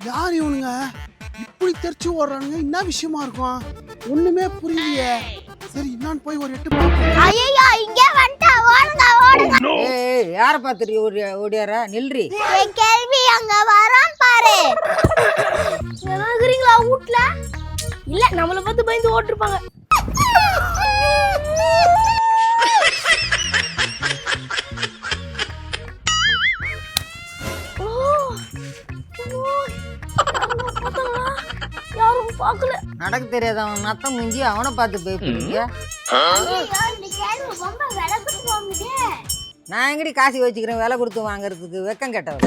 யார் இவனுங்க இப்படி தெரிச்சு ஓடுறானுங்க? என்ன விஷயமா இருக்கும்? ஒண்ணுமே புரியலையே. சரி நான் போய் ஒரு எட்டு பார்ப்போம். ஐயோ இங்க வந்துட்டா, ஓடுங்க ஓடுங்க. ஏய் யார பாத்துட்டு ஓடியாரா? நில்றி. என் கேள்வி அங்க வரான் பாரு. என்னங்கறீங்களா வீட்ல? இல்ல நம்மள பார்த்து பயந்து ஓடிருப்பாங்க. யாரும் பார்க்கல. நடக்க தெரியாதவன் நத்தம் முஞ்சி அவனை பார்த்து பயப்படுறீங்க. இந்த கேள்வி ரொம்ப விளக்குது போகுது. நான் எங்கடி காசு வச்சுக்கிறேன் வேலை கொடுத்து வாங்குறதுக்கு? வெக்கம் கேட்டவன்.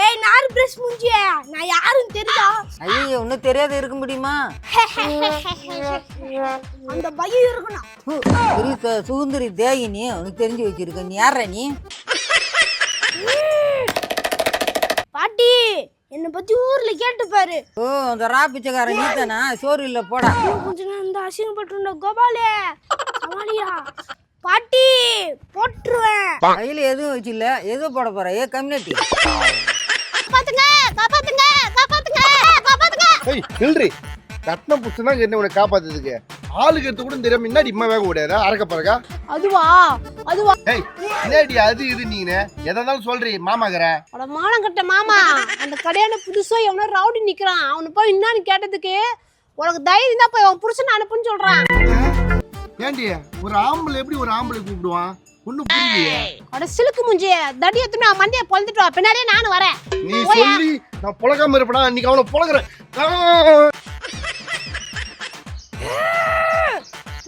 ஏய் நார் பிரஷ் முஞ்சியே, நான் யாரும் தெரியுதா? ஐயோ ஒன்னும் தெரியாத இருக்க முடியுமா? அந்த பயம் இருக்கணும். சுகுந்தரி தேகி நீ உனக்கு தெரிஞ்சு வச்சிருக்க. நீ யார நீ? பாட்டி என்ன பத்தி ஊர்ல கேட்டு பாரு. ஓ அந்த ரா பிச்சைக்காரன் நீ தானா? சோறு இல்ல போடா. கொஞ்ச நேரம் இந்த அசிங்கப்பட்டு கோபாலே சமாளியா. பாட்டி போட்டுருவேன். கையில எதுவும் வச்சில்ல, எதுவும் போட போற? ஏ கம்யூனிட்டி காப்பாத்துங்க காப்பாத்துங்க காப்பாத்துங்க காப்பாத்துங்க. ஏய் நில்றி. கட்டணம் புடிச்சனா என்ன உன்னை காப்பாத்துறதுக்கு? ஆளுக்கு எடுத்து கூட தெரியாம முன்னாடி இம்மா வேக ஓடாத அரக்க பறக்க. அதுவா அதுவா? ஏய் என்னடி அது இது நீனே எதனாலும் சொல்றீ மாமாங்கற. அட மானம் கட்ட மாமா, அந்த கடையான புதுசா எவனோ ரவுடி நிக்கிறான். அவனை போய் என்னன்னு கேட்டதுக்கு உனக்கு தைரியம் தான் போய் அவன் புருஷனை அனுப்புன்னு சொல்றான். ஏண்டி ஒரு ஆம்பளை எப்படி ஒரு ஆம்பளை கூப்பிடுவான்? ஒண்ணும் புரியலையே. அட சிலுக்கு முஞ்சி தடி எத்துமே மண்டைய பொளந்துட்டு வா, பின்னாடியே நானும் வரேன். நீ சொல்லி நான் புலகாம இருப்படா. இன்னைக்கு அவனை புலகுறேன்.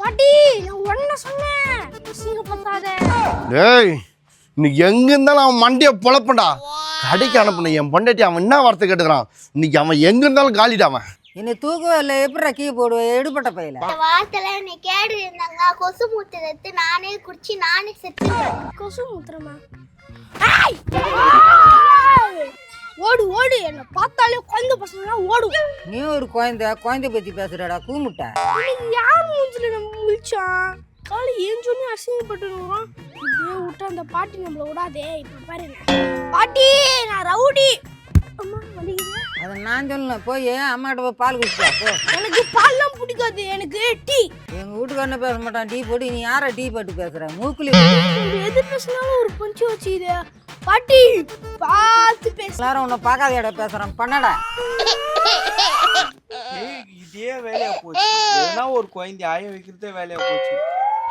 பாட்டி நான் ஒன்ன சொன்னேன், சீங்க பத்தாத. டேய் இன்னைக்கு எங்க இருந்தாலும் அவன் மண்டைய பொழப்பண்டா. கடைக்கு அனுப்புன என் பொண்டாட்டி அவன் என்ன வார்த்தை கேட்டுக்கிறான்? இன்னைக்கு அவன் எங்க இருந்தாலும் காலிடாமன். என்னை தூக்கவே இல்லை. எப்படி கீ போடுவேன் எடுபட்ட பையில? இந்த வார்த்தையில நீ கேடு இருந்தாங்க. கொசு மூத்திரத்தை நானே குடிச்சு நானே செத்துருவேன். கொசு மூத்திரமா? ஓடு ஓடு, என்ன பார்த்தாலே குழந்தை பசங்க ஓடும். நீ ஒரு குழந்தை பத்தி பேசுறடா கூமுட்ட. யார் மூஞ்சில நம்ம முழிச்சான்? காலை ஏஞ்சோன்னு அசிங்கப்பட்டுருவான். இப்படியே விட்டா அந்த பாட்டி நம்மள விடாதே. இப்ப பாருங்க பாட்டி, நான் ரவுடி. அம்மா வலிக்குது. அதை நான் சொல்லணும். போய் அம்மாட்ட போய் பால் குடிச்சா போ. எனக்கு பால்லாம் பிடிக்காது, எனக்கு டீ. எங்க வீட்டுக்காரன பேச மாட்டான் டீ போட்டு. நீ யார டீ போட்டு பேசுற? மூக்குலி எது பேசினாலும் ஒரு பஞ்சு வச்சுது. பாட்டி பார்த்து பேச. எல்லாரும் உன்னை பார்க்காத இடம் பேசுறான் பண்ணடா. இதே வேலையா போச்சு. எதனா ஒரு குழந்தை ஆய வைக்கிறதே வேலையா போச்சு.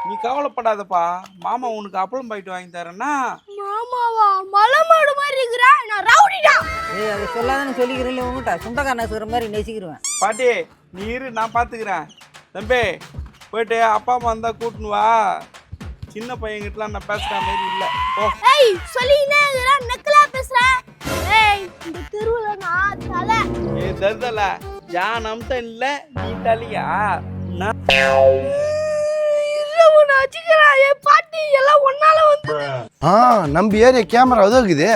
நீ கவலைப்படாதப்பா, மாமா உனக்கு அப்பளம் பாயிட்டு வாங்கி தரேன்னா. மாமாவா? மலை மாடு மாதிரி இருக்கிறா. நான் ரவுடிடா. ஏய் அதை சொல்லாதன்னு சொல்லிக்கிறேன் உங்ககிட்ட. சுண்டக்காரன் நசுக்கிற மாதிரி நெசிக்கிருவேன். பாட்டி நீ இரு, நான் பாத்துக்கிறேன். தம்பி போயிட்டு அப்பா அம்மா வந்தா கூட்டுன்னு வா. சின்ன பையன்கிட்டலாம் நான் பேசுற மாதிரி இல்ல. ஓ ஏய் சொல்லினே நக்கலா பேசுற. ஏய் இந்த தெருவுல நான் தலை. ஏ தர்தல ஜான் அம்சம் இல்ல, நீ தலையா? பாட்டி எல்லாம் ஒன்னால வந்து நம்ம ஏரியா கேமரா ஏதோ இருக்குது.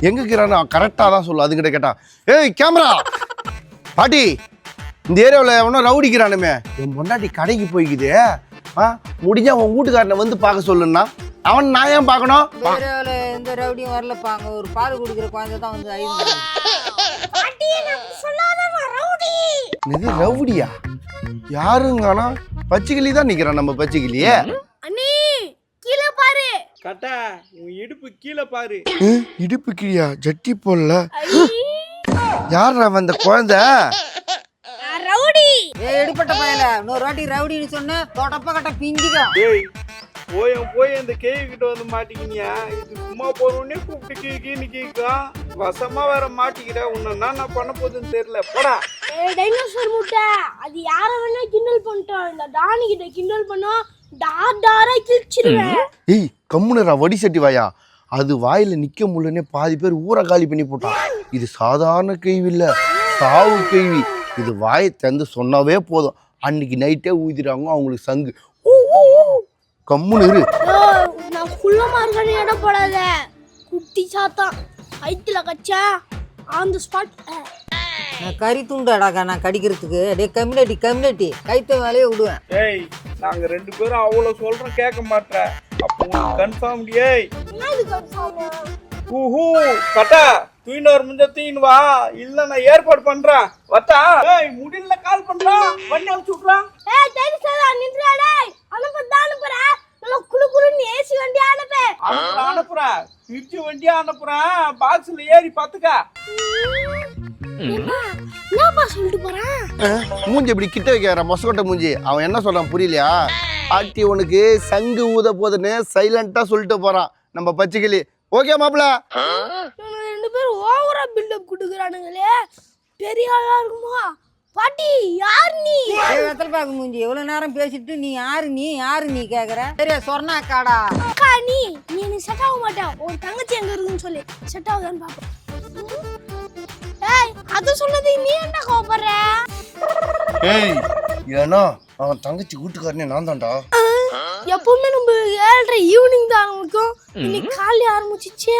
எங்க இருக்கிறான்னு கரெக்டா தான் சொல்லு. அது கிட்ட கேட்டான். ஏய் கேமரா பாட்டி இந்த ஏரியாவில் எவனோ ரவுடிக்கிறானுமே. என் பொண்டாட்டி கடைக்கு போய்க்குது. முடிஞ்சா உன் வீட்டுக்காரனை வந்து பார்க்க சொல்லுன்னா அவன் நான் ஏன் பார்க்கணும்? ஏரியாவில் எந்த ரவுடியும் வரலப்பா. அங்கே ஒரு பால் குடிக்கிற குழந்தை தான் வந்து ஐந்து. இது ரவுடியா? யாருங்கானா? பச்சைக்கிளி தான் நிக்கிறான். நம்ம பச்சைக்கிளியே. அண்ணி கீழே பாரு. கட்டா உன் இடுப்பு கீழே பாரு. இடுப்பு கிளியா? ஜட்டி போடல. யாரா அந்த குழந்தை? ரவுடி. ஏ எடுப்பட்ட பையல இன்னொரு வாட்டி ரவுடின்னு சொன்ன தொடப்ப கட்ட பிஞ்சிக்கும். டேய் போய் அந்த கேவி கிட்ட வந்து மாட்டிக்கினியா? இது சும்மா போறோன்னே கூப்பிட்டு கீன்னு கேட்கும். வசமா வேற மாட்டிக்கிற. உன்னை நான் பண்ண போகுதுன்னு தெரியல. போடா. ஏய் டைனோசர் முட்டை, அது யார வேணா கிண்டல் பண்ணிட்டோம். இந்த டானி கிட்ட கிண்டல் பண்ணா டாரா கிழிச்சிருவேன். ஏய் கம்முனரா வடி சட்டி வாயா. அது வாயில நிக்க முடியலன்னே பாதி பேர் ஊரை காலி பண்ணி போட்டான். இது சாதாரண கேள்வி இல்ல, சாவு கேள்வி. இது வாயை தந்து சொன்னாவே போதும். அன்னைக்கு நைட்டே ஊதிடுறாங்க அவங்களுக்கு சங்கு. கம்முனு இரு. நான் குள்ளமா இருக்கேன்னு இடம் போடாத. குட்டி சாத்தான் ஐத்துல கச்சா ஆன் தி ஸ்பாட். நான் கறி துண்டாடாக்கா நான் கடிக்கிறதுக்கு. டே கம்யூனிட்டி கைத்த வேலையை விடுவேன். ஏய் நாங்க ரெண்டு பேரும் அவ்வளவு சொல்றோம் கேட்க மாட்டேற. அப்போ கன்ஃபார்ம். ஏய் என்ன இது கன்ஃபார்ம்? ஊஹூ கட்டா தூயின்னு வர முடிஞ்சா தூயின்னு வா, இல்ல நான் ஏற்பாடு பண்றேன். வட்டா முடியல கால் பண்றான், வண்டி அனுப்பிச்சு விட்றான். ஏய் தேடி சாரா நின்றுடா டேய். அனுப்புடா அனுப்புறேன். நல்லா குளு குளுன்னு ஏசி வண்டி அனுப்பு. அனுப்புறேன், திருச்சி வண்டியா அனுப்புறேன். பாக்ஸ்ல ஏறி பாத்துக்க. என்னப்பா சொல்லிட்டு போறான்? மூஞ்சி இப்படி கிட்ட வைக்கிற மொசக்கொட்டை மூஞ்சி. அவன் என்ன சொல்றான் புரியலையா? பாட்டி உனக்கு சங்கு ஊத போதுன்னு சைலண்டா சொல்லிட்டு போறான் நம்ம பச்சைக்கிளி. ஓகே மாப்பிள? இவங்க ரெண்டு பேரும் ஓவரா பில்டப் கொடுக்குறானுங்களே. பெரிய ஆளா இருக்குமா? பாட்டி யார் நீ? வெத்தலை பாக்கு மூஞ்சி, எவ்வளவு நேரம் பேசிட்டு நீ யாரு நீ கேக்குற? சரியா சொன்னா காடா அக்கா நீ எனக்கு செட் ஆக மாட்டேன். உன் தங்கச்சி எங்க இருக்குன்னு சொல்லி செட் ஆகுதான்னு பாப்போம். ஏய் அது சொன்னது நீ என்ன கோபப்படுற? ஏய் ஏன்னா அவன் தங்கச்சி வீட்டுக்காரனே நான் தான்டா. எப்பவுமே நம்ம 7:30 ஈவினிங் தான் ஆரம்பிக்கும். இன்னைக்கு காலையில ஆரம்பிச்சிச்சு.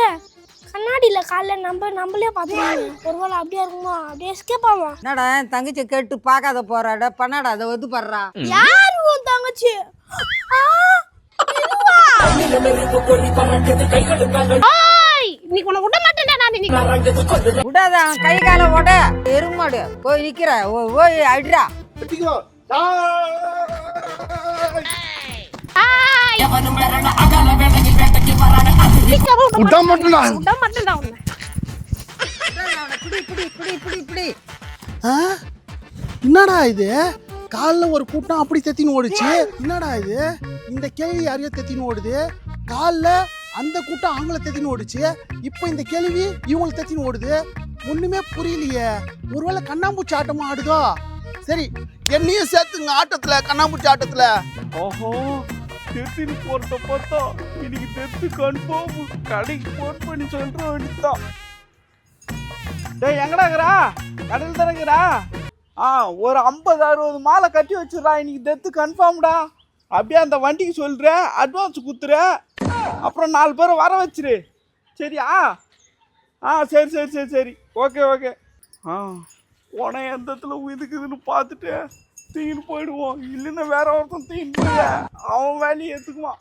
கண்ணாடியில காலைல நம்மளே பார்த்தோம். ஒருவேளை அப்படியே இருக்குமா? அப்படியே எஸ்கேப் ஆகும். என்னடா என் தங்கச்சி கேட்டு பார்க்காத போறாட பண்ணாடா அதை வந்து படுறா. யாரு உன் தங்கச்சி? இன்னைக்கு உன்னை விட மாட்டேன்டா நான். விடாத அவன் கை கால ஓட எருமாடு போய் நிக்கிற ஓய் அடிடா. விட மாட்டேன்டா. என்னடா இது? காலைல ஒரு கூட்டம் அப்படி தெத்தின்னு ஓடுச்சு. என்னடா இது? இந்த கேள்வி யாரையோ தெத்தின்னு ஓடுது. காலைல அந்த கூட்டம் அவங்கள தெத்தின்னு ஓடுச்சு. இப்போ இந்த கேள்வி இவங்களை தெத்தின்னு ஓடுது. ஒண்ணுமே புரியலையே. ஒருவேளை கண்ணாம்பூச்சி ஆட்டமும் ஆடுதோ? சரி, என்னையும் சேர்த்துங்க ஆட்டத்துல, கண்ணாம்பூச்சி ஆட்டத்துல. ஓஹோ, தெத்தின்னு போறத பார்த்தா இன்னைக்கு தெத்து கன்ஃபார்ம். கடைக்கு போன் பண்ணி சொல்ற வேண்டியதான். டேய் எங்கடாங்கறா? கடையில் தானேங்கறா? ஒரு 50-60 மாலை கட்டி வச்சிடறா. இன்னைக்கு டெத்து கன்ஃபார்ம்டா. அப்படியே அந்த வண்டிக்கு சொல்கிறேன், அட்வான்ஸ் கொடுத்துரு. அப்புறம் 4 பேரை வர வச்சிரு. சரியா? சரி சரி சரி சரி ஓகே ஓகே. உன எந்த இடத்துல இதுக்குதுன்னு பார்த்துட்டு தீன்னு போயிடுவோம். இல்லைன்னா வேற ஒருத்தன் தீன்னு போய் அவன் வேலையை எடுத்துக்குவான்.